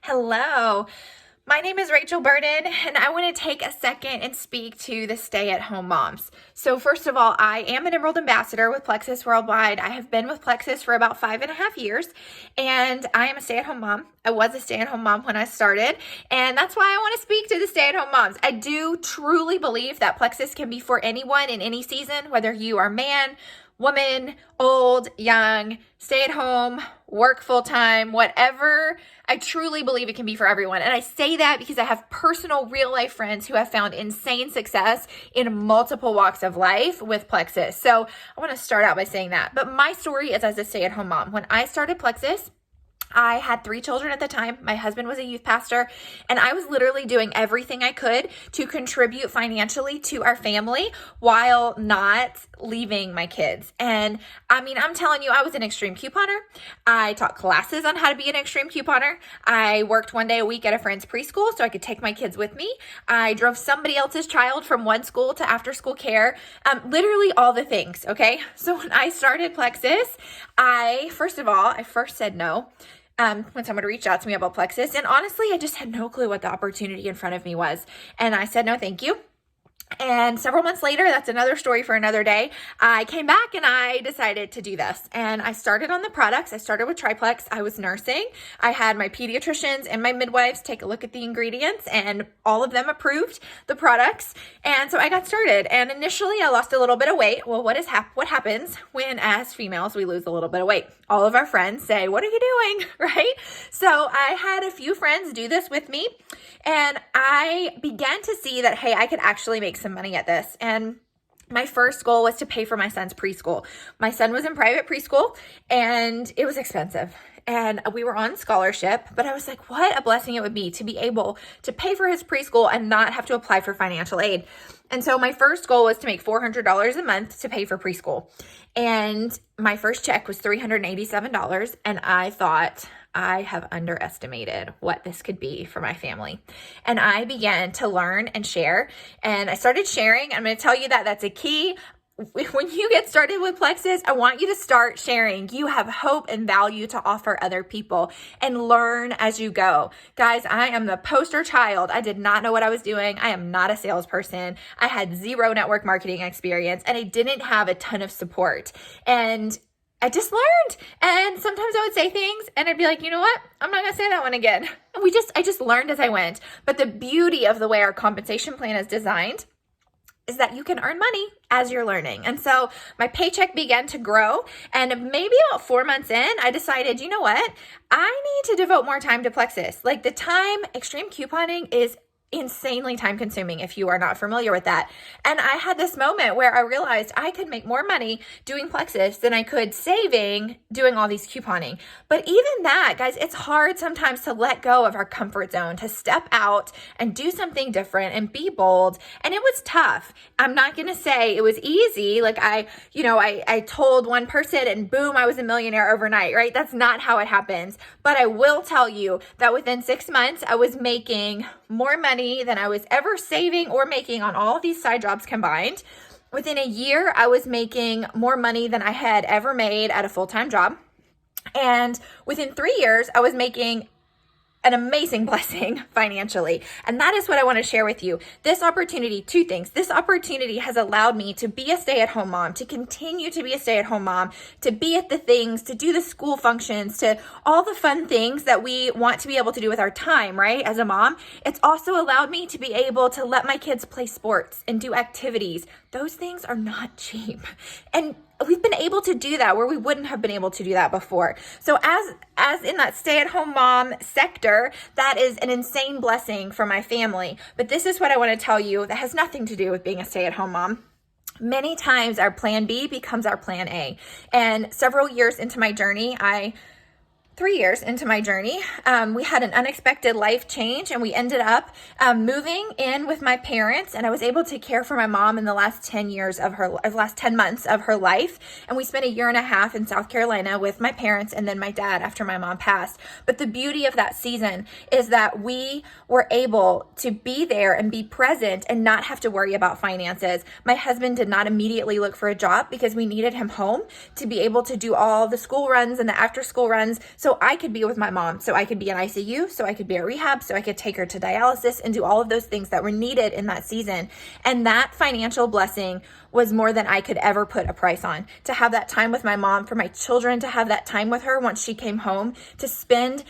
Hello, my name is Rachel Burden, and I want to take a second and speak to the stay-at-home moms. So first of all, I am an Emerald Ambassador with Plexus Worldwide. I have been with Plexus for about 5.5 years, and I am a stay-at-home mom. I was a stay-at-home mom when I started, and that's why I want to speak to the stay-at-home moms. I do truly believe that Plexus can be for anyone in any season, whether you are man, woman, old, young, stay at home, work full time, whatever. I truly believe it can be for everyone. And I say that because I have personal real life friends who have found insane success in multiple walks of life with Plexus. So I want to start out by saying that. But my story is as a stay at home mom. When I started Plexus, I had 3 children at the time. My husband was a youth pastor, and I was literally doing everything I could to contribute financially to our family while not leaving my kids. And I mean, I'm telling you, I was an extreme couponer. I taught classes on how to be an extreme couponer. I worked 1 day a week at a friend's preschool so I could take my kids with me. I drove somebody else's child from one school to after school care. Literally all the things, okay? So when I started Plexus, I first said no. When someone reached out to me about Plexus. And honestly, I just had no clue what the opportunity in front of me was. And I said, no, thank you. And several months later, that's another story for another day, I came back and I decided to do this. And I started on the products. I started with Triplex. I was nursing. I had my pediatricians and my midwives take a look at the ingredients, and all of them approved the products. And so I got started. And initially, I lost a little bit of weight. Well, what happens when, as females, we lose a little bit of weight? All of our friends say, what are you doing? Right? So I had a few friends do this with me, and I began to see that, hey, I could actually make some money at this. And my first goal was to pay for my son's preschool. My son was in private preschool, and it was expensive. And we were on scholarship, but I was like, what a blessing it would be to be able to pay for his preschool and not have to apply for financial aid. And so my first goal was to make $400 a month to pay for preschool. And my first check was $387. And I thought, I have underestimated what this could be for my family. And I began to learn and share. And I started sharing. I'm going to tell you that that's a key. When you get started with Plexus, I want you to start sharing. You have hope and value to offer other people, and learn as you go. Guys, I am the poster child. I did not know what I was doing. I am not a salesperson. I had 0 network marketing experience, and I didn't have a ton of support. And I just learned. And sometimes I would say things and I'd be like, you know what? I'm not going to say that one again. And I just learned as I went. But the beauty of the way our compensation plan is designed is that you can earn money as you're learning. And so my paycheck began to grow, and maybe about 4 months in, I decided, you know what? I need to devote more time to Plexus. Like, the time, extreme couponing is insanely time consuming if you are not familiar with that. And I had this moment where I realized I could make more money doing Plexus than I could saving doing all these couponing. But even that, guys, it's hard sometimes to let go of our comfort zone, to step out and do something different and be bold. And it was tough. I'm not going to say it was easy. Like I told one person and boom, I was a millionaire overnight, right? That's not how it happens. But I will tell you that within 6 months, I was making more money than I was ever saving or making on all of these side jobs combined. Within a year, I was making more money than I had ever made at a full-time job. And within 3 years, I was making an amazing blessing financially. And that is what I want to share with you. This opportunity, 2 things. This opportunity has allowed me to be a stay-at-home mom, to continue to be a stay-at-home mom, to be at the things, to do the school functions, to all the fun things that we want to be able to do with our time, right? As a mom, it's also allowed me to be able to let my kids play sports and do activities. Those things are not cheap. And we've been able to do that where we wouldn't have been able to do that before. So as in that stay-at-home mom sector, that is an insane blessing for my family. But this is what I want to tell you that has nothing to do with being a stay-at-home mom. Many times our plan B becomes our plan A. And several years into my journey, 3 years into my journey, we had an unexpected life change, and we ended up moving in with my parents, and I was able to care for my mom in the last 10 months of her life. And we spent 1.5 years in South Carolina with my parents and then my dad after my mom passed. But the beauty of that season is that we were able to be there and be present and not have to worry about finances. My husband did not immediately look for a job because we needed him home to be able to do all the school runs and the after school runs. So so I could be with my mom, so I could be in ICU, so I could be at rehab, so I could take her to dialysis and do all of those things that were needed in that season. And that financial blessing was more than I could ever put a price on. To have that time with my mom, for my children to have that time with her once she came home, to spend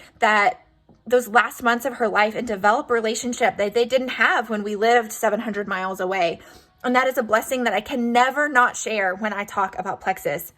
those last months of her life and develop a relationship that they didn't have when we lived 700 miles away. And that is a blessing that I can never not share when I talk about Plexus.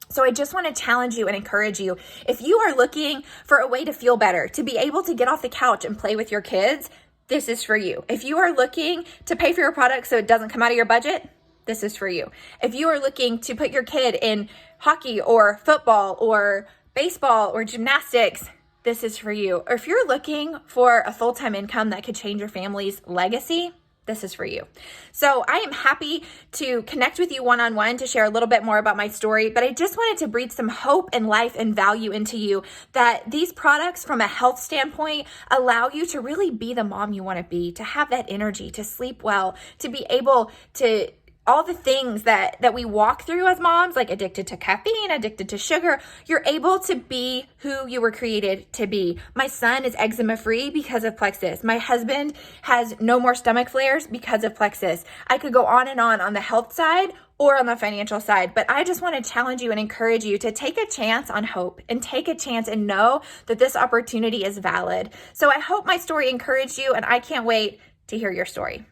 So I just want to challenge you and encourage you. If you are looking for a way to feel better, to be able to get off the couch and play with your kids, this is for you. If you are looking to pay for your product so it doesn't come out of your budget, this is for you. If you are looking to put your kid in hockey or football or baseball or gymnastics, this is for you. Or if you're looking for a full-time income that could change your family's legacy, this is for you. So I am happy to connect with you one-on-one to share a little bit more about my story, but I just wanted to breathe some hope and life and value into you that these products from a health standpoint allow you to really be the mom you want to be, to have that energy, to sleep well, to be able to all the things that we walk through as moms, like addicted to caffeine, addicted to sugar, you're able to be who you were created to be. My son is eczema free because of Plexus. My husband has no more stomach flares because of Plexus. I could go on the health side or on the financial side, but I just want to challenge you and encourage you to take a chance on hope and take a chance and know that this opportunity is valid. So I hope my story encouraged you, and I can't wait to hear your story.